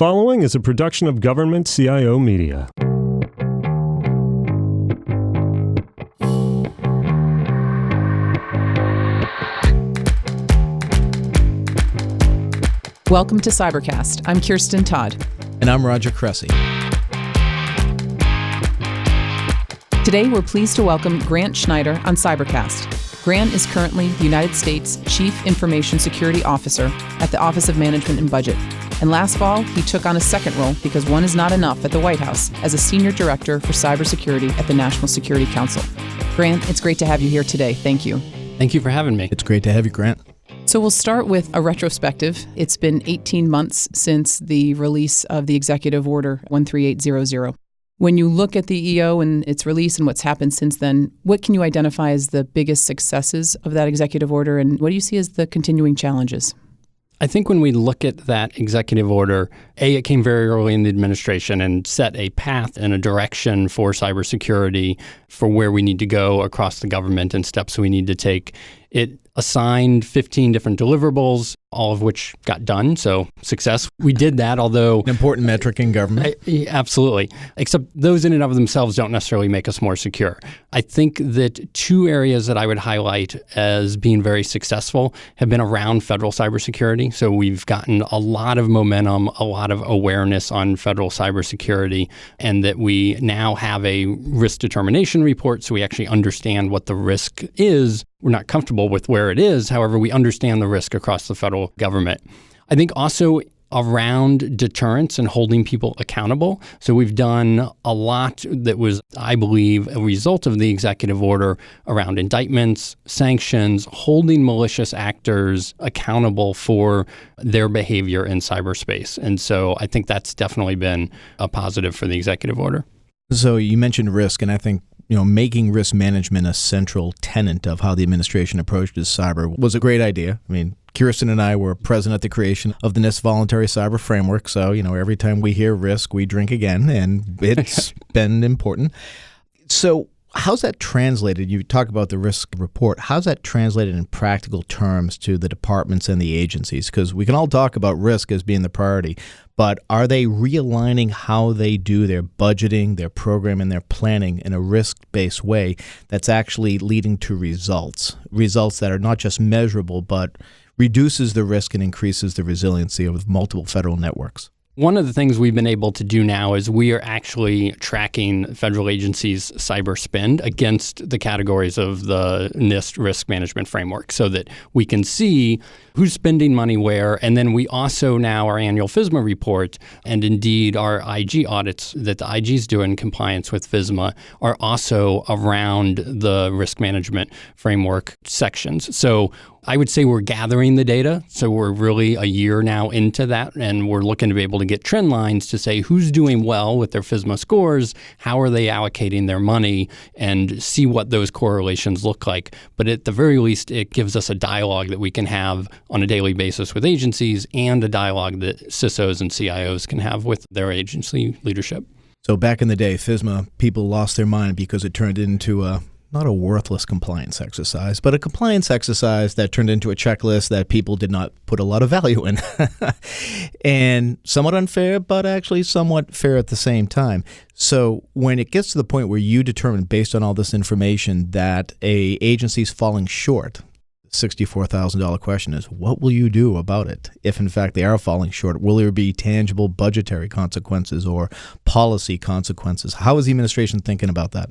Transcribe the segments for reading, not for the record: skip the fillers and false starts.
following is a production of Government CIO Media. Welcome to Cybercast. I'm Kirsten Todd. And I'm Roger Cressy. Today, we're pleased to welcome Grant Schneider on Cybercast. Grant is currently the United States Chief Information Security Officer at the Office of Management and Budget. And last fall, he took on a second role, because one is not enough, at the White House as a Senior Director for Cybersecurity at the National Security Council. Grant, it's great to have you here today. Thank you. Thank you for having me. It's great to have you, Grant. So we'll start with a retrospective. It's been 18 months since the release of the Executive Order 13800. When you look at the EO and its release and what's happened since then, what can you identify as the biggest successes of that executive order, and what do you see as the continuing challenges? I think when we look at that executive order, it came very early in the administration and set a path and a direction for cybersecurity, for where we need to go across the government and steps we need to take. It assigned 15 different deliverables, all of which got done. So success. We did that, although... An important metric in government. Absolutely. Except those in and of themselves don't necessarily make us more secure. I think that two areas that I would highlight as being very successful have been around federal cybersecurity. So we've gotten a lot of momentum, a lot of awareness on federal cybersecurity, and that we now have a risk determination report, so we actually understand what the risk is. We're not comfortable with where it is. However, we understand the risk across the federal government. I think also around deterrence and holding people accountable. So we've done a lot that was, I believe, a result of the executive order around indictments, sanctions, holding malicious actors accountable for their behavior in cyberspace. And so I think that's definitely been a positive for the executive order. So you mentioned risk, and I think making risk management a central tenet of how the administration approaches cyber was a great idea. I mean, Kirsten and I were present at the creation of the NIST Voluntary Cyber Framework. So, every time we hear risk, we drink again, and it's been important. So how's that translated? You talk about the risk report. How's that translated in practical terms to the departments and the agencies? Because we can all talk about risk as being the priority, but are they realigning how they do their budgeting, their programming, their planning in a risk-based way that's actually leading to results that are not just measurable, but reduces the risk and increases the resiliency of multiple federal networks? One of the things we've been able to do now is we are actually tracking federal agencies' cyber spend against the categories of the NIST risk management framework, so that we can see who's spending money where. And then we also now, our annual FISMA report, and indeed our IG audits that the IGs do in compliance with FISMA, are also around the risk management framework sections. So I would say we're gathering the data. So we're really a year now into that, and we're looking to be able to get trend lines to say who's doing well with their FISMA scores, how are they allocating their money, and see what those correlations look like. But at the very least, it gives us a dialogue that we can have on a daily basis with agencies, and a dialogue that CISOs and CIOs can have with their agency leadership. So back in the day, FISMA, people lost their mind because it turned into not a worthless compliance exercise, but a compliance exercise that turned into a checklist that people did not put a lot of value in. And somewhat unfair, but actually somewhat fair at the same time. So when it gets to the point where you determine, based on all this information, that a agency's falling short, $64,000 question is, what will you do about it? If in fact they are falling short, will there be tangible budgetary consequences or policy consequences? How is the administration thinking about that?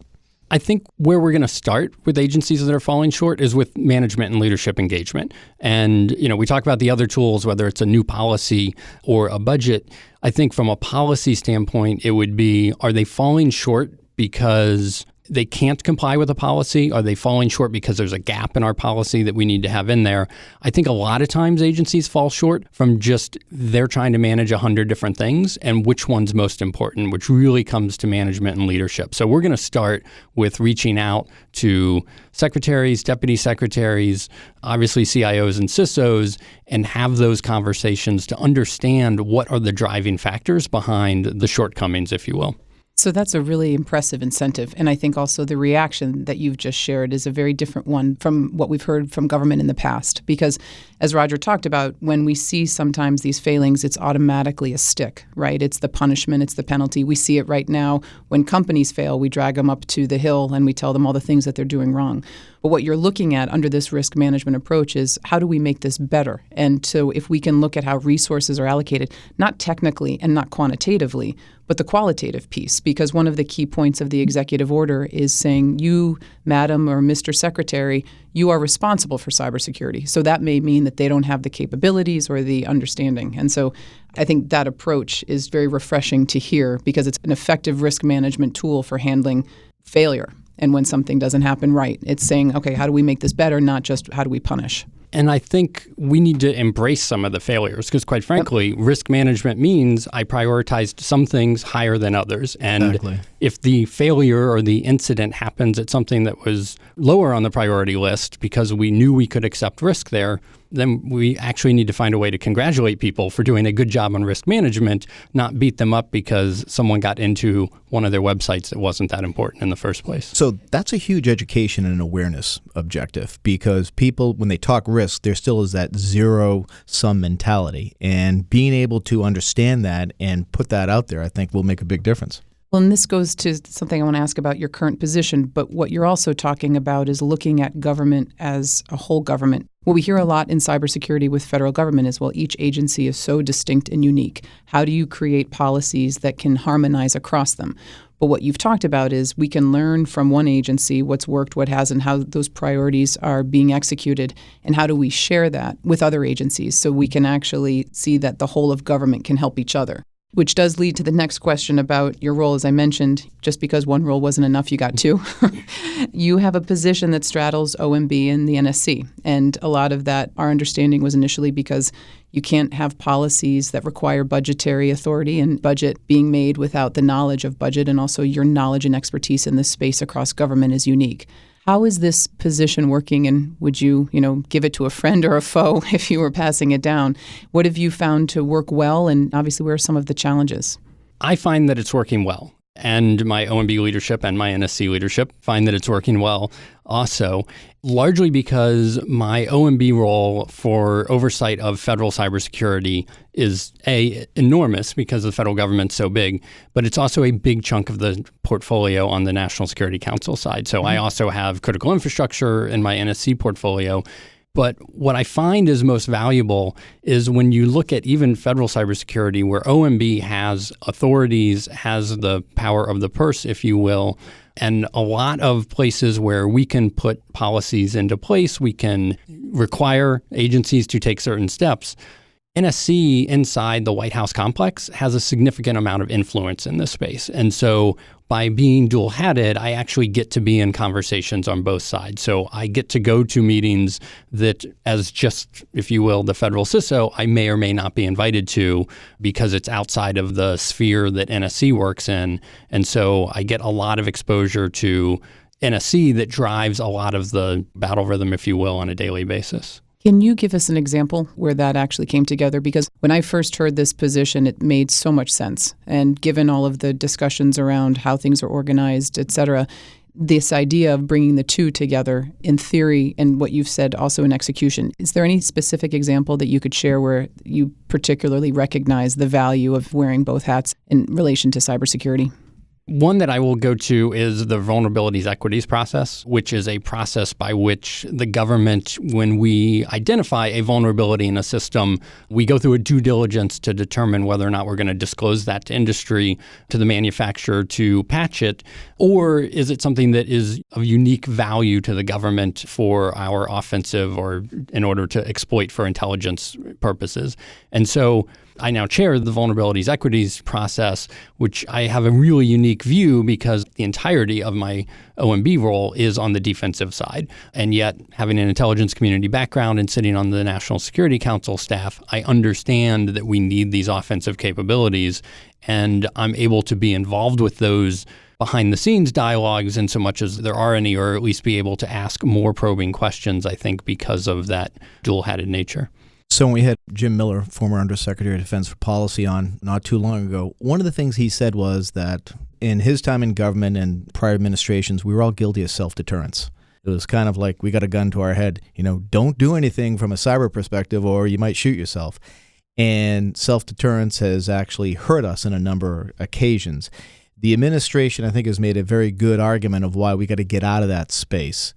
I think where we're going to start with agencies that are falling short is with management and leadership engagement. And, we talk about the other tools, whether it's a new policy or a budget. I think from a policy standpoint, it would be, are they falling short because they can't comply with a policy? Are they falling short because there's a gap in our policy that we need to have in there? I think a lot of times agencies fall short from just they're trying to manage 100 different things, and which one's most important, which really comes to management and leadership. So we're going to start with reaching out to secretaries, deputy secretaries, obviously CIOs and CISOs, and have those conversations to understand what are the driving factors behind the shortcomings, if you will. So that's a really impressive incentive. And I think also the reaction that you've just shared is a very different one from what we've heard from government in the past. Because as Roger talked about, when we see sometimes these failings, it's automatically a stick, right? It's the punishment, it's the penalty. We see it right now. When companies fail, we drag them up to the hill and we tell them all the things that they're doing wrong. But what you're looking at under this risk management approach is how do we make this better? And so if we can look at how resources are allocated, not technically and not quantitatively, but the qualitative piece, because one of the key points of the executive order is saying you, Madam or Mr. Secretary, you are responsible for cybersecurity. So that may mean that they don't have the capabilities or the understanding. And so I think that approach is very refreshing to hear because it's an effective risk management tool for handling failure. And when something doesn't happen right, it's saying, okay, how do we make this better, not just how do we punish? And I think we need to embrace some of the failures because, quite frankly, risk management means I prioritized some things higher than others. And if the failure or the incident happens at something that was lower on the priority list because we knew we could accept risk there, then we actually need to find a way to congratulate people for doing a good job on risk management, not beat them up because someone got into one of their websites that wasn't that important in the first place. So that's a huge education and awareness objective because people, when they talk risk, there still is that zero-sum mentality. And being able to understand that and put that out there, I think, will make a big difference. Well, and this goes to something I want to ask about your current position, but what you're also talking about is looking at government as a whole government. What we hear a lot in cybersecurity with federal government is, well, each agency is so distinct and unique. How do you create policies that can harmonize across them? But what you've talked about is we can learn from one agency what's worked, what hasn't, how those priorities are being executed, and how do we share that with other agencies so we can actually see that the whole of government can help each other. Which does lead to the next question about your role. As I mentioned, just because one role wasn't enough, you got two. You have a position that straddles OMB and the NSC. And a lot of that, our understanding was initially because you can't have policies that require budgetary authority and budget being made without the knowledge of budget. And also your knowledge and expertise in this space across government is unique. How is this position working, and would you, give it to a friend or a foe if you were passing it down? What have you found to work well, and obviously where are some of the challenges? I find that it's working well. And my OMB leadership and my NSC leadership find that it's working well also, largely because my OMB role for oversight of federal cybersecurity is enormous because the federal government's so big, but it's also a big chunk of the portfolio on the National Security Council side. So I also have critical infrastructure in my NSC portfolio. But what I find is most valuable is when you look at even federal cybersecurity, where OMB has authorities, has the power of the purse, if you will, and a lot of places where we can put policies into place, we can require agencies to take certain steps. NSC inside the White House complex has a significant amount of influence in this space. And so by being dual-hatted, I actually get to be in conversations on both sides. So I get to go to meetings that, as just, if you will, the federal CISO, I may or may not be invited to because it's outside of the sphere that NSC works in. And so I get a lot of exposure to NSC that drives a lot of the battle rhythm, if you will, on a daily basis. Can you give us an example where that actually came together? Because when I first heard this position, it made so much sense. And given all of the discussions around how things are organized, et cetera, this idea of bringing the two together in theory and what you've said also in execution, is there any specific example that you could share where you particularly recognize the value of wearing both hats in relation to cybersecurity? One that I will go to is the vulnerabilities equities process, which is a process by which the government, when we identify a vulnerability in a system, we go through a due diligence to determine whether or not we're going to disclose that to industry, to the manufacturer to patch it, or is it something that is of unique value to the government for our offensive or in order to exploit for intelligence purposes. And so I now chair the vulnerabilities equities process, which I have a really unique view because the entirety of my OMB role is on the defensive side. And yet, having an intelligence community background and sitting on the National Security Council staff, I understand that we need these offensive capabilities, and I'm able to be involved with those behind the scenes dialogues in so much as there are any, or at least be able to ask more probing questions, I think, because of that dual-hatted nature. So when we had Jim Miller, former Undersecretary of Defense for Policy, on not too long ago, one of the things he said was that in his time in government and prior administrations, we were all guilty of self-deterrence. It was kind of like we got a gun to our head, don't do anything from a cyber perspective or you might shoot yourself. And self-deterrence has actually hurt us in a number of occasions. The administration, I think, has made a very good argument of why we got to get out of that space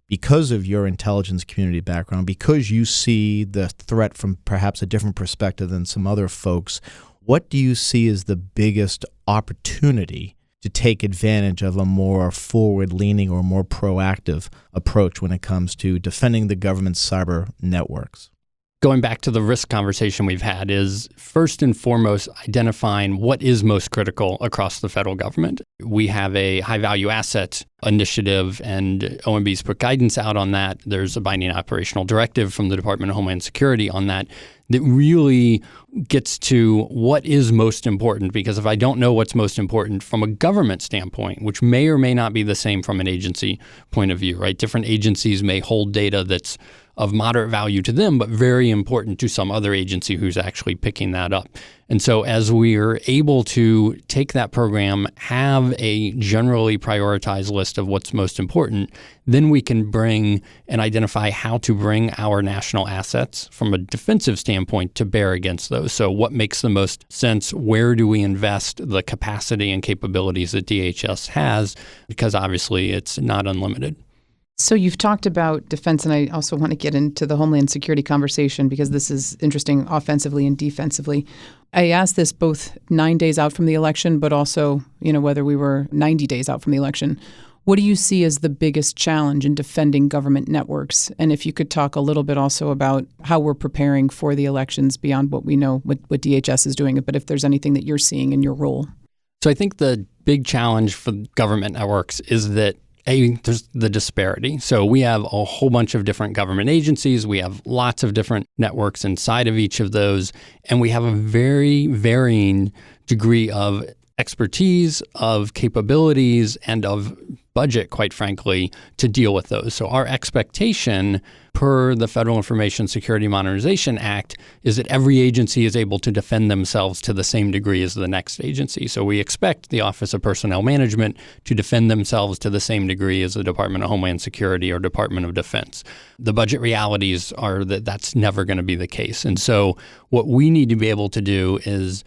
because of your intelligence community background, because you see the threat from perhaps a different perspective than some other folks. What do you see as the biggest opportunity to take advantage of a more forward-leaning or more proactive approach when it comes to defending the government's cyber networks? Going back to the risk conversation we've had is first and foremost identifying what is most critical across the federal government. We have a high value asset initiative and OMB's put guidance out on that. There's a binding operational directive from the Department of Homeland Security on that really gets to what is most important. Because if I don't know what's most important from a government standpoint, which may or may not be the same from an agency point of view, right? Different agencies may hold data that's of moderate value to them, but very important to some other agency who's actually picking that up. And so as we're able to take that program, have a generally prioritized list of what's most important, then we can bring and identify how to bring our national assets from a defensive standpoint to bear against those. So what makes the most sense? Where do we invest the capacity and capabilities that DHS has? Because obviously it's not unlimited. So you've talked about defense, and I also want to get into the Homeland Security conversation because this is interesting offensively and defensively. I asked this both 9 days out from the election, but also, whether we were 90 days out from the election. What do you see as the biggest challenge in defending government networks? And if you could talk a little bit also about how we're preparing for the elections beyond what we know, what DHS is doing, but if there's anything that you're seeing in your role. So I think the big challenge for government networks is that there's the disparity. So we have a whole bunch of different government agencies. We have lots of different networks inside of each of those. And we have a very varying degree of expertise, of capabilities, and of budget, quite frankly, to deal with those. So our expectation per the Federal Information Security Modernization Act is that every agency is able to defend themselves to the same degree as the next agency. So we expect the Office of Personnel Management to defend themselves to the same degree as the Department of Homeland Security or Department of Defense. The budget realities are that that's never going to be the case. And so what we need to be able to do is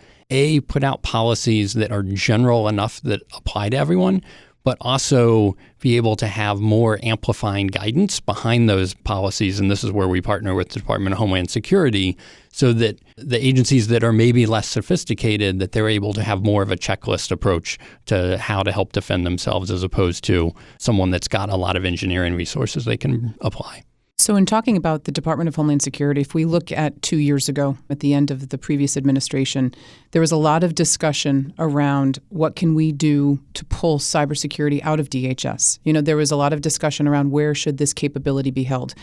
put out policies that are general enough that apply to everyone, but also be able to have more amplifying guidance behind those policies. And this is where we partner with the Department of Homeland Security so that the agencies that are maybe less sophisticated, that they're able to have more of a checklist approach to how to help defend themselves as opposed to someone that's got a lot of engineering resources they can apply. So in talking about the Department of Homeland Security, if we look at 2 years ago, at the end of the previous administration, there was a lot of discussion around what can we do to pull cybersecurity out of DHS. There was a lot of discussion around where should this capability be held.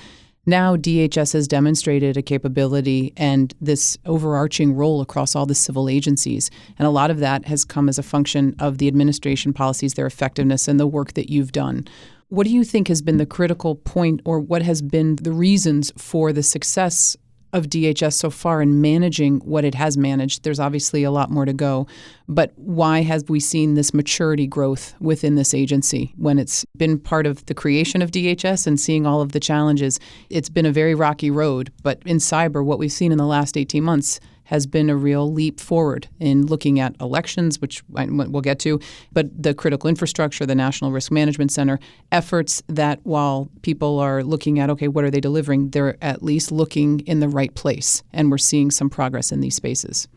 Now DHS has demonstrated a capability and this overarching role across all the civil agencies. And a lot of that has come as a function of the administration policies, their effectiveness, and the work that you've done. What do you think has been the critical point, or what has been the reasons for the success of DHS so far in managing what it has managed? There's obviously a lot more to go, but why have we seen this maturity growth within this agency when it's been part of the creation of DHS and seeing all of the challenges? It's been a very rocky road, but in cyber, what we've seen in the last 18 months has been a real leap forward in looking at elections, which we'll get to, but the critical infrastructure, the National Risk Management Center, efforts that while people are looking at, okay, what are they delivering, they're at least looking in the right place, and we're seeing some progress in these spaces.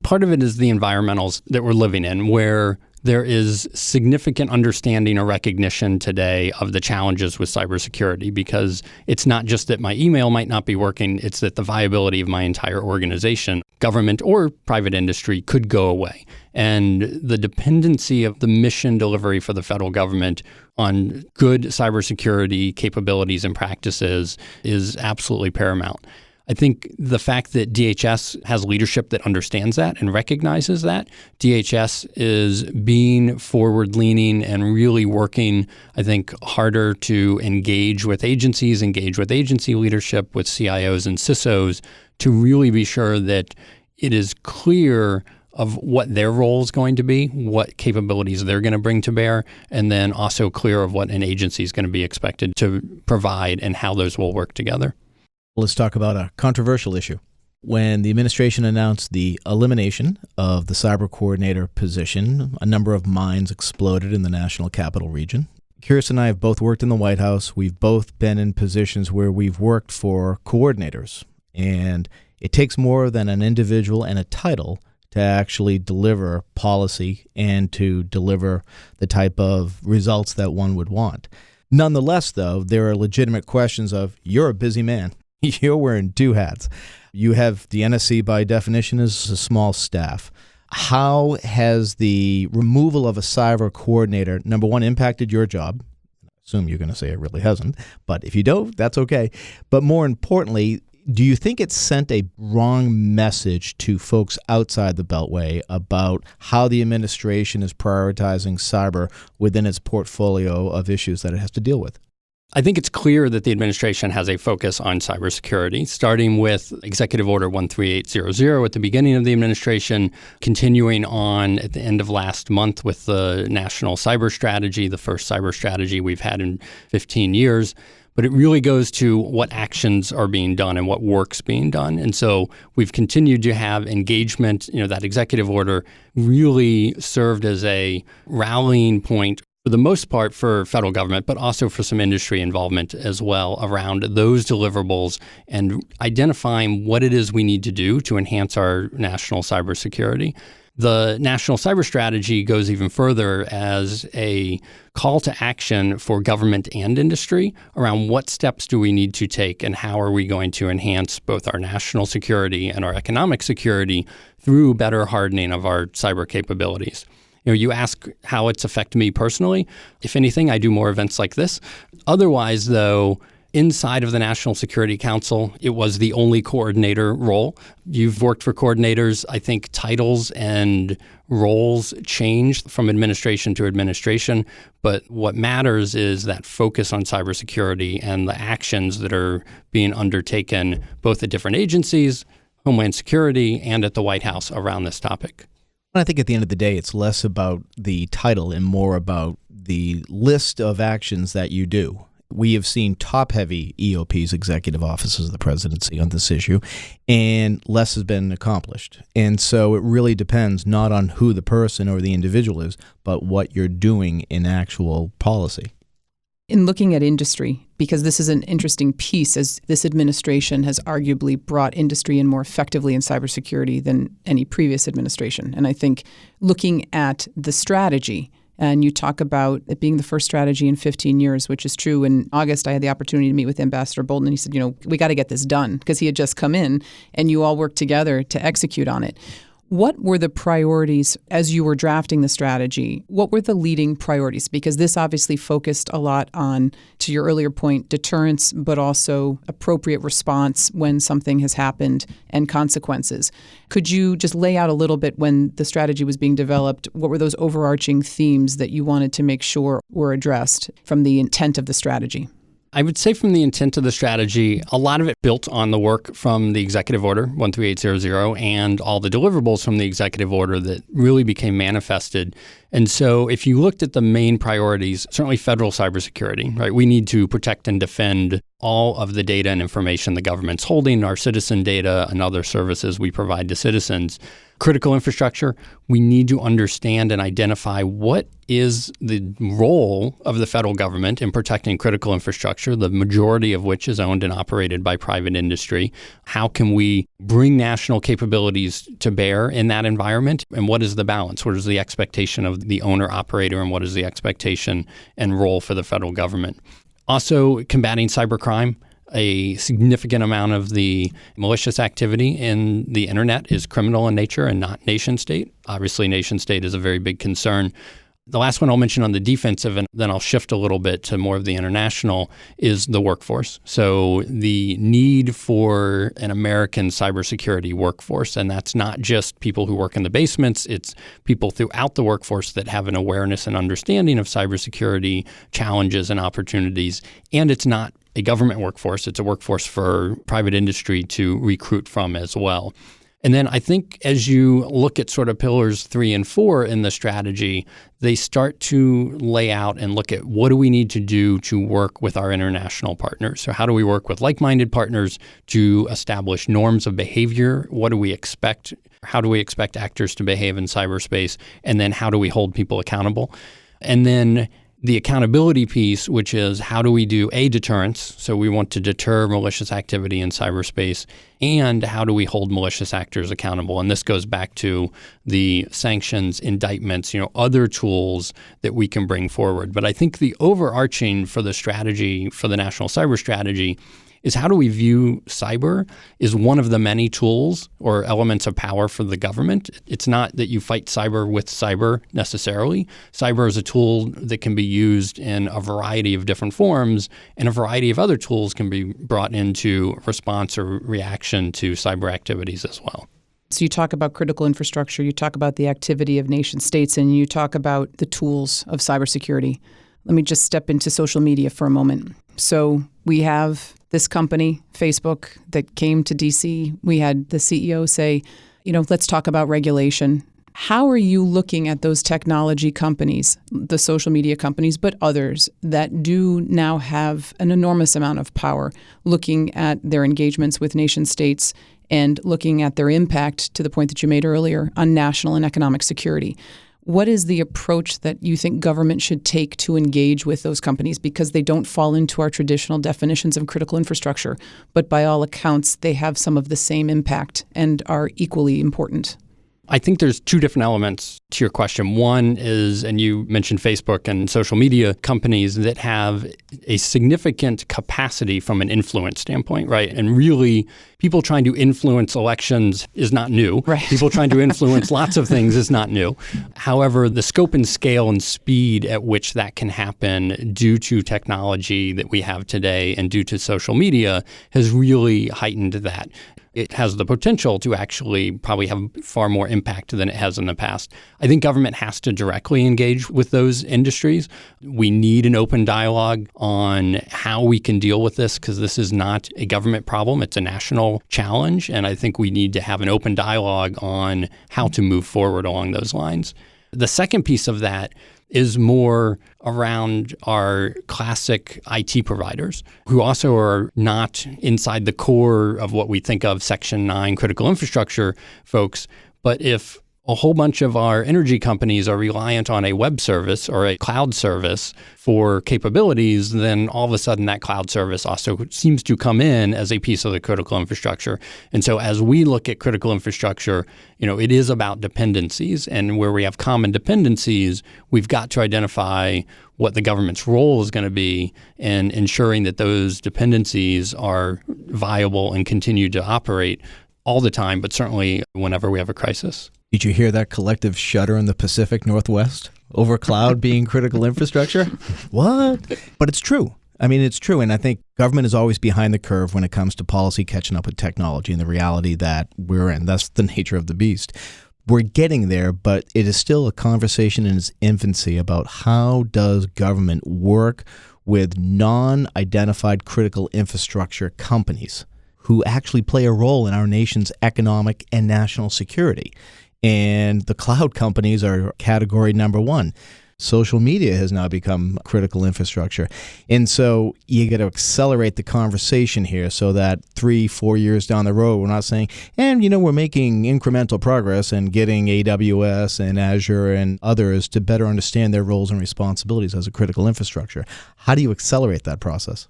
Part of it is the environmentals that we're living in, where there is significant understanding or recognition today of the challenges with cybersecurity, because it's not just that my email might not be working, it's that the viability of my entire organization, government or private industry, could go away. And the dependency of the mission delivery for the federal government on good cybersecurity capabilities and practices is absolutely paramount. I think the fact that DHS has leadership that understands that and recognizes that, DHS is being forward-leaning and really working, I think, harder to engage with agency leadership, with CIOs and CISOs, to really be sure that it is clear of what their role is going to be, what capabilities they're going to bring to bear, and then also clear of what an agency is going to be expected to provide and how those will work together. Let's talk about a controversial issue. When the administration announced the elimination of the cyber coordinator position, a number of minds exploded in the national capital region. Kirsten and I have both worked in the White House. We've both been in positions where we've worked for coordinators. And it takes more than an individual and a title to actually deliver policy and to deliver the type of results that one would want. Nonetheless, though, there are legitimate questions of, you're a busy man. You're wearing two hats. You have the NSC by definition is a small staff. How has the removal of a cyber coordinator, number one, impacted your job? I assume you're going to say it really hasn't, but if you don't, that's okay. But more importantly, do you think it sent a wrong message to folks outside the Beltway about how the administration is prioritizing cyber within its portfolio of issues that it has to deal with? I think it's clear that the administration has a focus on cybersecurity, starting with Executive Order 13800 at the beginning of the administration, continuing on at the end of last month with the National Cyber Strategy, the first cyber strategy we've had in 15 years. But it really goes to what actions are being done and what work's being done. And so we've continued to have engagement. That executive order really served as a rallying point for the most part for federal government, but also for some industry involvement as well around those deliverables and identifying what it is we need to do to enhance our national cybersecurity. The National Cyber Strategy goes even further as a call to action for government and industry around what steps do we need to take and how are we going to enhance both our national security and our economic security through better hardening of our cyber capabilities. You ask how it's affected me personally. If anything, I do more events like this. Otherwise, though, inside of the National Security Council, it was the only coordinator role. You've worked for coordinators. I think titles and roles change from administration to administration. But what matters is that focus on cybersecurity and the actions that are being undertaken both at different agencies, Homeland Security, and at the White House around this topic. I think at the end of the day, it's less about the title and more about the list of actions that you do. We have seen top-heavy EOPs, executive offices of the presidency, on this issue, and less has been accomplished. And so it really depends not on who the person or the individual is, but what you're doing in actual policy. In looking at industry, because this is an interesting piece, as this administration has arguably brought industry in more effectively in cybersecurity than any previous administration. And I think looking at the strategy, and you talk about it being the first strategy in 15 years, which is true. In August, I had the opportunity to meet with Ambassador Bolton, and he said, we got to get this done, because he had just come in, and you all worked together to execute on it. What were the priorities as you were drafting the strategy? What were the leading priorities? Because this obviously focused a lot on, to your earlier point, deterrence, but also appropriate response when something has happened and consequences. Could you just lay out a little bit when the strategy was being developed? What were those overarching themes that you wanted to make sure were addressed from the intent of the strategy? I would say from the intent of the strategy, a lot of it built on the work from the Executive Order 13800 and all the deliverables from the Executive Order that really became manifested. And so if you looked at the main priorities, certainly federal cybersecurity, right? We need to protect and defend all of the data and information the government's holding, our citizen data and other services we provide to citizens. Critical infrastructure, we need to understand and identify what is the role of the federal government in protecting critical infrastructure, the majority of which is owned and operated by private industry. How can we bring national capabilities to bear in that environment? And what is the balance? What is the expectation of the owner-operator, and what is the expectation and role for the federal government? Also, combating cybercrime. A significant amount of the malicious activity in the internet is criminal in nature and not nation state. Obviously, nation state is a very big concern. The last one I'll mention on the defensive, and then I'll shift a little bit to more of the international, is the workforce. So the need for an American cybersecurity workforce, and that's not just people who work in the basements, it's people throughout the workforce that have an awareness and understanding of cybersecurity challenges and opportunities. And it's not a government workforce, it's a workforce for private industry to recruit from as well. And then I think as you look at sort of pillars 3 and 4 in the strategy, they start to lay out and look at what do we need to do to work with our international partners. So how do we work with like-minded partners to establish norms of behavior? What do we expect? How do we expect actors to behave in cyberspace? And then how do we hold people accountable? And then the accountability piece, which is how do we do deterrence? So we want to deter malicious activity in cyberspace, and how do we hold malicious actors accountable? And this goes back to the sanctions, indictments, other tools that we can bring forward. But I think the overarching for the strategy, for the national cyber strategy, is how do we view cyber is one of the many tools or elements of power for the government. It's not that you fight cyber with cyber necessarily. Cyber is a tool that can be used in a variety of different forms, and a variety of other tools can be brought into response or reaction to cyber activities as well. So you talk about critical infrastructure, you talk about the activity of nation states, and you talk about the tools of cybersecurity. Let me just step into social media for a moment. So we have this company, Facebook, that came to DC. We had the CEO say, let's talk about regulation. How are you looking at those technology companies, the social media companies, but others that do now have an enormous amount of power, looking at their engagements with nation states and looking at their impact, to the point that you made earlier, on national and economic security? What is the approach that you think government should take to engage with those companies? Because they don't fall into our traditional definitions of critical infrastructure, but by all accounts, they have some of the same impact and are equally important. I think there's two different elements to your question. One is, and you mentioned Facebook and social media companies that have a significant capacity from an influence standpoint, right? And really, people trying to influence elections is not new. Right. People trying to influence lots of things is not new. However, the scope and scale and speed at which that can happen due to technology that we have today and due to social media has really heightened that. It has the potential to actually probably have far more impact than it has in the past. I think government has to directly engage with those industries. We need an open dialogue on how we can deal with this, because this is not a government problem. It's a national challenge. And I think we need to have an open dialogue on how to move forward along those lines. The second piece of that is more around our classic IT providers, who also are not inside the core of what we think of Section 9 critical infrastructure folks. But if a whole bunch of our energy companies are reliant on a web service or a cloud service for capabilities, then all of a sudden that cloud service also seems to come in as a piece of the critical infrastructure. And so as we look at critical infrastructure, it is about dependencies. And where we have common dependencies, we've got to identify what the government's role is going to be in ensuring that those dependencies are viable and continue to operate all the time, but certainly whenever we have a crisis. Did you hear that collective shudder in the Pacific Northwest over cloud being critical infrastructure? What? But it's true. I mean, it's true. And I think government is always behind the curve when it comes to policy catching up with technology and the reality that we're in. That's the nature of the beast. We're getting there, but it is still a conversation in its infancy about how does government work with non-identified critical infrastructure companies who actually play a role in our nation's economic and national security. And the cloud companies are category number one. Social media has now become critical infrastructure. And so you got to accelerate the conversation here so that 3-4 years down the road, we're not saying, we're making incremental progress and getting AWS and Azure and others to better understand their roles and responsibilities as a critical infrastructure. How do you accelerate that process?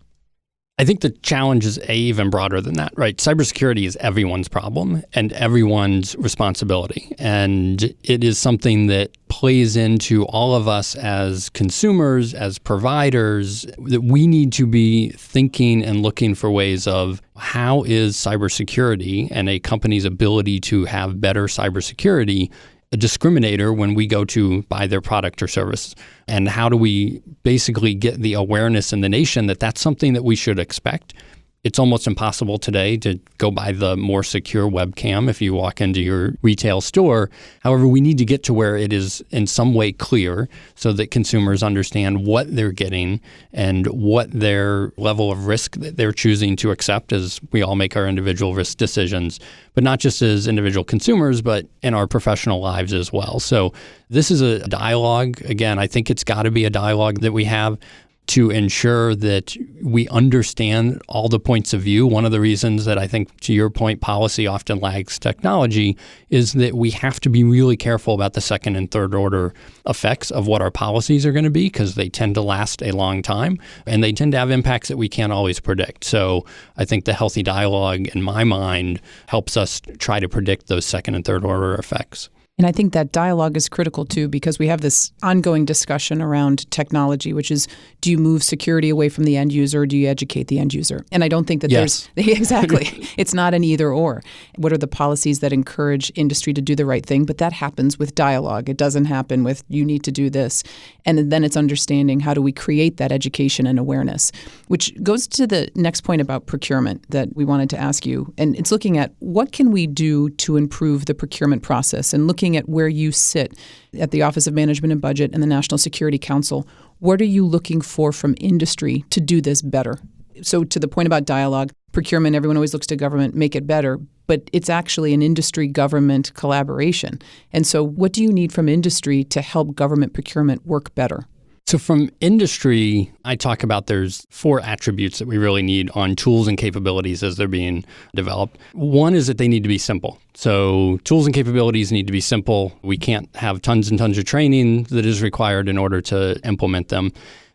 I think the challenge is even broader than that, right? Cybersecurity is everyone's problem and everyone's responsibility. And it is something that plays into all of us as consumers, as providers, that we need to be thinking and looking for ways of how is cybersecurity and a company's ability to have better cybersecurity a discriminator when we go to buy their product or service? And how do we basically get the awareness in the nation that that's something that we should expect? It's almost impossible today to go buy the more secure webcam if you walk into your retail store. However, we need to get to where it is in some way clear so that consumers understand what they're getting and what their level of risk that they're choosing to accept as we all make our individual risk decisions, but not just as individual consumers, but in our professional lives as well. So this is a dialogue. Again, I think it's got to be a dialogue that we have to ensure that we understand all the points of view. One of the reasons that I think, to your point, policy often lags technology is that we have to be really careful about the second and third order effects of what our policies are going to be, because they tend to last a long time and they tend to have impacts that we can't always predict. So I think the healthy dialogue, in my mind, helps us try to predict those second and third order effects. And I think that dialogue is critical, too, because we have this ongoing discussion around technology, which is, do you move security away from the end user or do you educate the end user? And I don't think that Yes. there's – exactly. It's not an either or. What are the policies that encourage industry to do the right thing? But that happens with dialogue. It doesn't happen with you need to do this. And then it's understanding how do we create that education and awareness, which goes to the next point about procurement that we wanted to ask you. And it's looking at what can we do to improve the procurement process, and looking at where you sit at the Office of Management and Budget and the National Security Council. What are you looking for from industry to do this better? So to the point about dialogue, procurement, everyone always looks to government, make it better, but it's actually an industry-government collaboration. And so what do you need from industry to help government procurement work better? So from industry, I talk about there's 4 attributes that we really need on tools and capabilities as they're being developed. One is that they need to be simple. So tools and capabilities need to be simple. We can't have tons and tons of training that is required in order to implement them.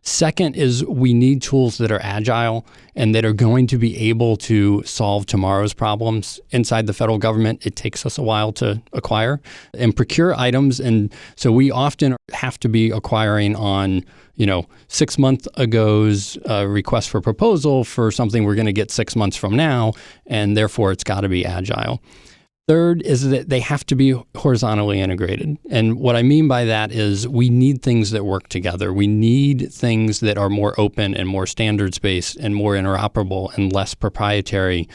Second is we need tools that are agile and that are going to be able to solve tomorrow's problems. Inside the federal government, it takes us a while to acquire and procure items. And so we often have to be acquiring on, 6 months ago's request for proposal for something we're going to get 6 months from now. And therefore, it's got to be agile. Third is that they have to be horizontally integrated. And what I mean by that is we need things that work together. We need things that are more open and more standards-based and more interoperable and less proprietary,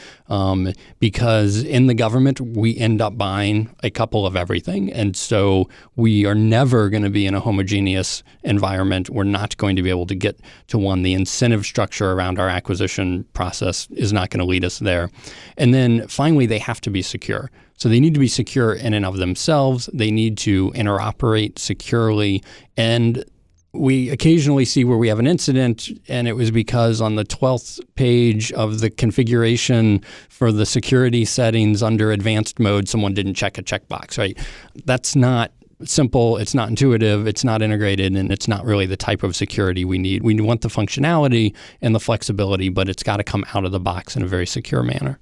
because in the government, we end up buying a couple of everything. And so we are never going to be in a homogeneous environment. We're not going to be able to get to one. The incentive structure around our acquisition process is not going to lead us there. And then finally, they have to be secure. So they need to be secure in and of themselves. They need to interoperate securely. And we occasionally see where we have an incident, and it was because on the 12th page of the configuration for the security settings under advanced mode, someone didn't check a checkbox, right? That's not simple, it's not intuitive, it's not integrated, and it's not really the type of security we need. We want the functionality and the flexibility, but it's got to come out of the box in a very secure manner.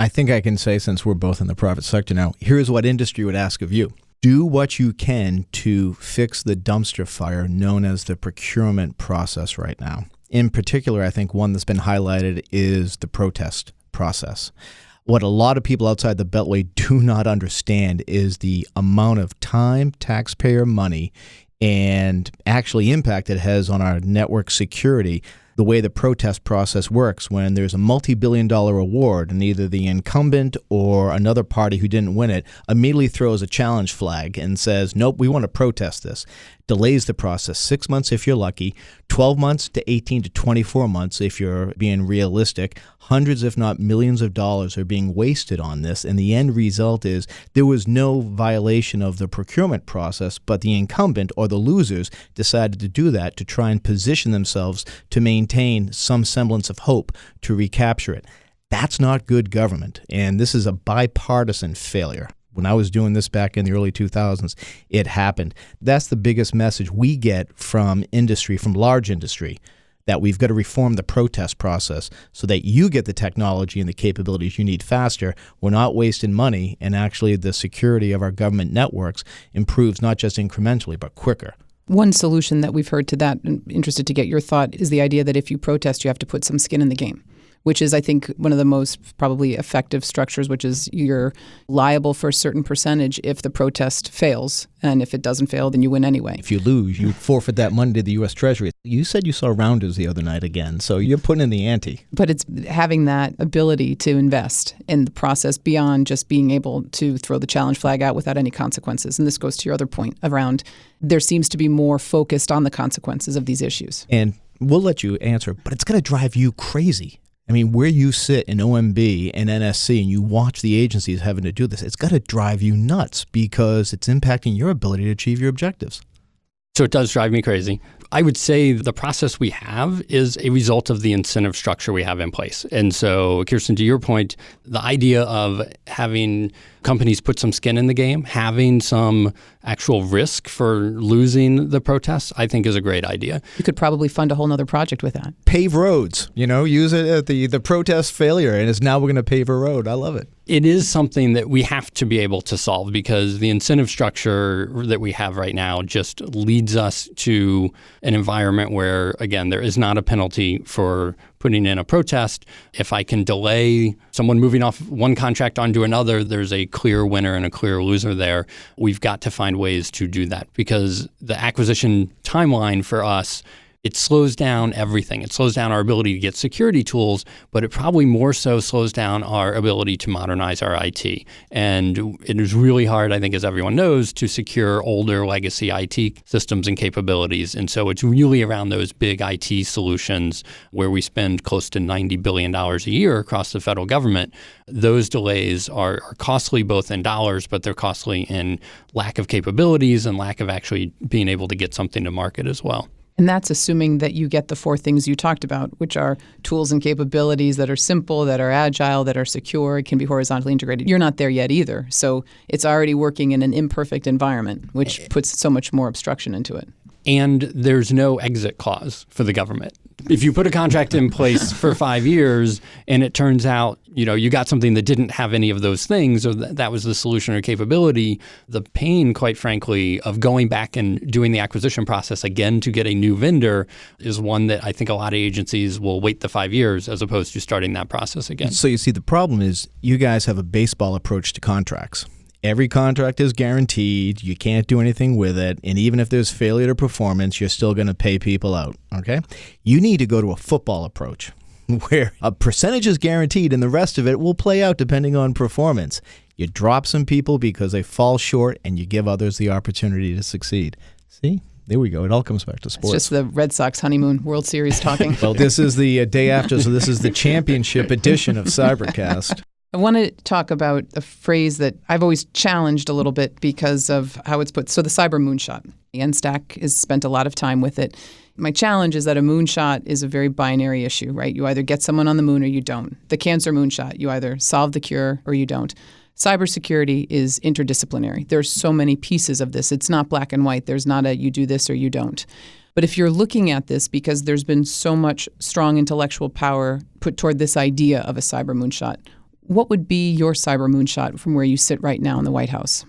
I think I can say, since we're both in the private sector now, here's what industry would ask of you. Do what you can to fix the dumpster fire known as the procurement process right now. In particular, I think one that's been highlighted is the protest process. What a lot of people outside the Beltway do not understand is the amount of time, taxpayer money, and actually impact it has on our network security. The way the protest process works, when there's a multi-billion-dollar award and either the incumbent or another party who didn't win it immediately throws a challenge flag and says, nope, we want to protest this, delays the process 6 months if you're lucky, 12 months to 18 to 24 months if you're being realistic. Hundreds, if not millions of dollars are being wasted on this, and the end result is there was no violation of the procurement process, but the incumbent or the losers decided to do that to try and position themselves to maintain some semblance of hope to recapture it. That's not good government, and this is a bipartisan failure. When I was doing this back in the early 2000s, it happened. That's the biggest message we get from industry, from large industry, that we've got to reform the protest process so that you get the technology and the capabilities you need faster. We're not wasting money, and actually the security of our government networks improves not just incrementally, but quicker. One solution that we've heard to that, and interested to get your thought, is the idea that if you protest, you have to put some skin in the game, which is, I think, one of the most probably effective structures, which is you're liable for a certain percentage if the protest fails. And if it doesn't fail, then you win anyway. If you lose, you forfeit that money to the U.S. Treasury. You said you saw Rounders the other night again, so you're putting in the ante. But it's having that ability to invest in the process beyond just being able to throw the challenge flag out without any consequences. And this goes to your other point around there seems to be more focused on the consequences of these issues. And we'll let you answer, but it's going to drive you crazy. I mean, where you sit in OMB and NSC and you watch the agencies having to do this, it's got to drive you nuts because it's impacting your ability to achieve your objectives. So it does drive me crazy. I would say the process we have is a result of the incentive structure we have in place. And so, Kirsten, to your point, the idea of having companies put some skin in the game, having some actual risk for losing the protests, I think is a great idea. You could probably fund a whole nother project with that. Pave roads, use it at the protest failure, and it's now we're going to pave a road. I love it. It is something that we have to be able to solve because the incentive structure that we have right now just leads us to an environment where, again, there is not a penalty for putting in a protest. If I can delay someone moving off one contract onto another, there's a clear winner and a clear loser there. We've got to find ways to do that because the acquisition timeline for us, it slows down everything. It slows down our ability to get security tools, but it probably more so slows down our ability to modernize our IT. And it is really hard, I think, as everyone knows, to secure older legacy IT systems and capabilities. And so it's really around those big IT solutions where we spend close to $90 billion a year across the federal government. Those delays are costly both in dollars, but they're costly in lack of capabilities and lack of actually being able to get something to market as well. And that's assuming that you get the four things you talked about, which are tools and capabilities that are simple, that are agile, that are secure, it can be horizontally integrated. You're not there yet either. So it's already working in an imperfect environment, which puts so much more obstruction into it. And there's no exit clause for the government. If you put a contract in place for 5 years and it turns out, you got something that didn't have any of those things or that was the solution or capability, the pain, quite frankly, of going back and doing the acquisition process again to get a new vendor is one that I think a lot of agencies will wait the 5 years as opposed to starting that process again. So you see, the problem is you guys have a baseball approach to contracts. Every contract is guaranteed. You can't do anything with it. And even if there's failure to performance, you're still going to pay people out. Okay? You need to go to a football approach where a percentage is guaranteed and the rest of it will play out depending on performance. You drop some people because they fall short and you give others the opportunity to succeed. See? There we go. It all comes back to sports. It's just the Red Sox honeymoon World Series talking. Well, this is the day after, so this is the championship edition of Cybercast. I want to talk about a phrase that I've always challenged a little bit because of how it's put. So the cyber moonshot. The NSTAC has spent a lot of time with it. My challenge is that a moonshot is a very binary issue, right? You either get someone on the moon or you don't. The cancer moonshot, you either solve the cure or you don't. Cybersecurity is interdisciplinary. There's so many pieces of this. It's not black and white. There's not a you do this or you don't. But if you're looking at this because there's been so much strong intellectual power put toward this idea of a cyber moonshot, what would be your cyber moonshot from where you sit right now in the White House?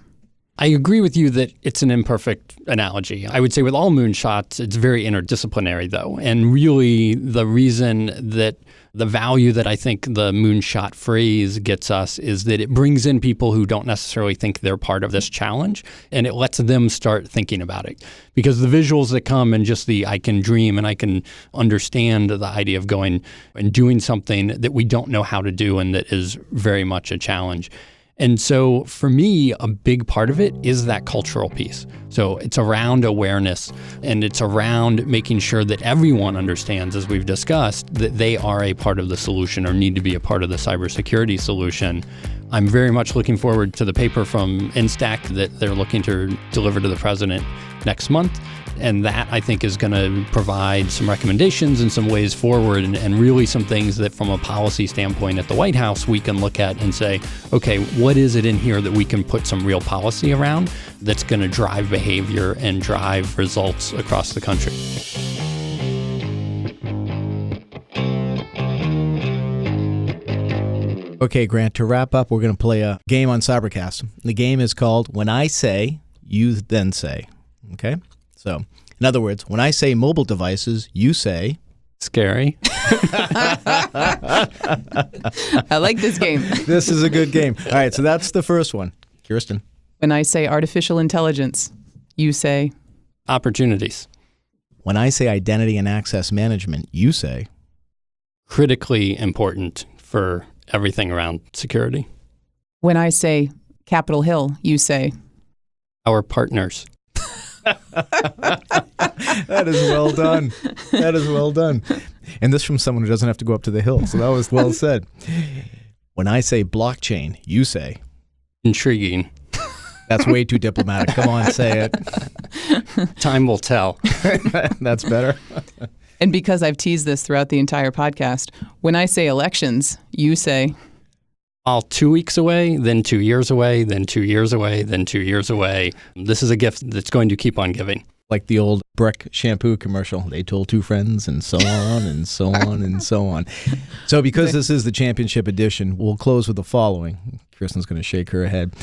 I agree with you that it's an imperfect analogy. I would say with all moonshots, it's very interdisciplinary, though. And really, the reason that the value that I think the moonshot phrase gets us is that it brings in people who don't necessarily think they're part of this challenge, and it lets them start thinking about it. Because the visuals that come and just the I can dream and I can understand the idea of going and doing something that we don't know how to do and that is very much a challenge. And so for me, a big part of it is that cultural piece. So it's around awareness and it's around making sure that everyone understands, as we've discussed, that they are a part of the solution or need to be a part of the cybersecurity solution. I'm very much looking forward to the paper from NSTAC that they're looking to deliver to the president next month. And that, I think, is going to provide some recommendations and some ways forward and really some things that from a policy standpoint at the White House, we can look at and say, okay, what is it in here that we can put some real policy around that's going to drive behavior and drive results across the country? Okay, Grant, to wrap up, we're going to play a game on Cybercast. The game is called When I Say, You Then Say. Okay? So, in other words, when I say mobile devices, you say Scary. I like this game. This is a good game. All right, so that's the first one. Kirsten. When I say artificial intelligence, you say Opportunities. When I say identity and access management, you say Critically important for everything around security. when I say Capitol Hill, you say Our partners. That is well done. That is well done. And this from someone who doesn't have to go up to the hill. So that was well said. When I say blockchain, you say Intriguing. that's way too diplomatic. Come on, say it. Time will tell. That's better. And because I've teased this throughout the entire podcast, when I say elections, you say All 2 weeks away, then 2 years away, then 2 years away, then 2 years away. This is a gift that's going to keep on giving. Like the old Breck shampoo commercial. They told two friends and so on and so on and so on. So because this is the championship edition, we'll close with the following. Kristen's going to shake her head.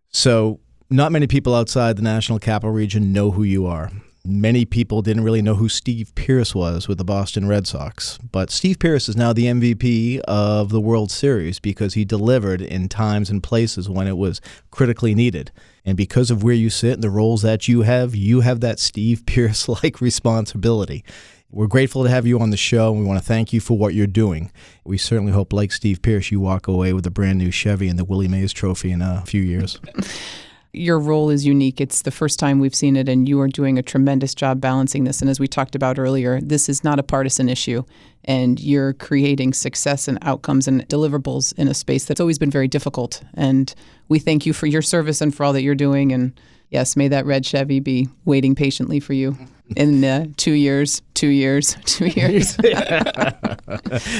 So not many people outside the National Capital Region know who you are. Many people didn't really know who Steve Pearce was with the Boston Red Sox. But Steve Pearce is now the MVP of the World Series because he delivered in times and places when it was critically needed. And because of where you sit and the roles that you have that Steve Pearce-like responsibility. We're grateful to have you on the show, and we want to thank you for what you're doing. We certainly hope, like Steve Pearce, you walk away with a brand new Chevy and the Willie Mays Trophy in a few years. your role is unique. It's the first time we've seen it, and you are doing a tremendous job balancing this. And as we talked about earlier, this is not a partisan issue, and you're creating success and outcomes and deliverables in a space that's always been very difficult. And we thank you for your service and for all that you're doing. And yes, may that red Chevy be waiting patiently for you in 2 years, 2 years, 2 years.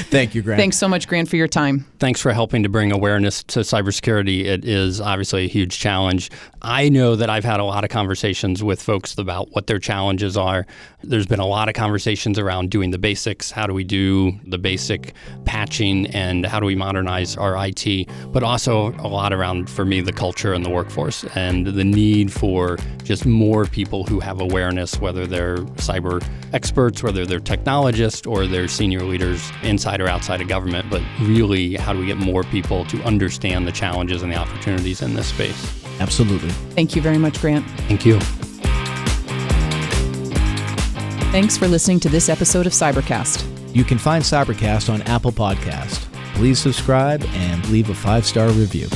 Thank you, Grant. Thanks so much, Grant, for your time. Thanks for helping to bring awareness to cybersecurity. It is obviously a huge challenge. I know that I've had a lot of conversations with folks about what their challenges are. There's been a lot of conversations around doing the basics. How do we do the basic patching, and how do we modernize our IT? But also a lot around, for me, the culture and the workforce and the need for just more people who have awareness, whether they're cyber experts, whether they're technologists, or they're senior leaders inside or outside of government. But really, how do we get more people to understand the challenges and the opportunities in this space? Absolutely. Thank you very much, Grant. Thank you. Thanks for listening to this episode of Cybercast. You can find Cybercast on Apple Podcast. Please subscribe and leave a 5-star review.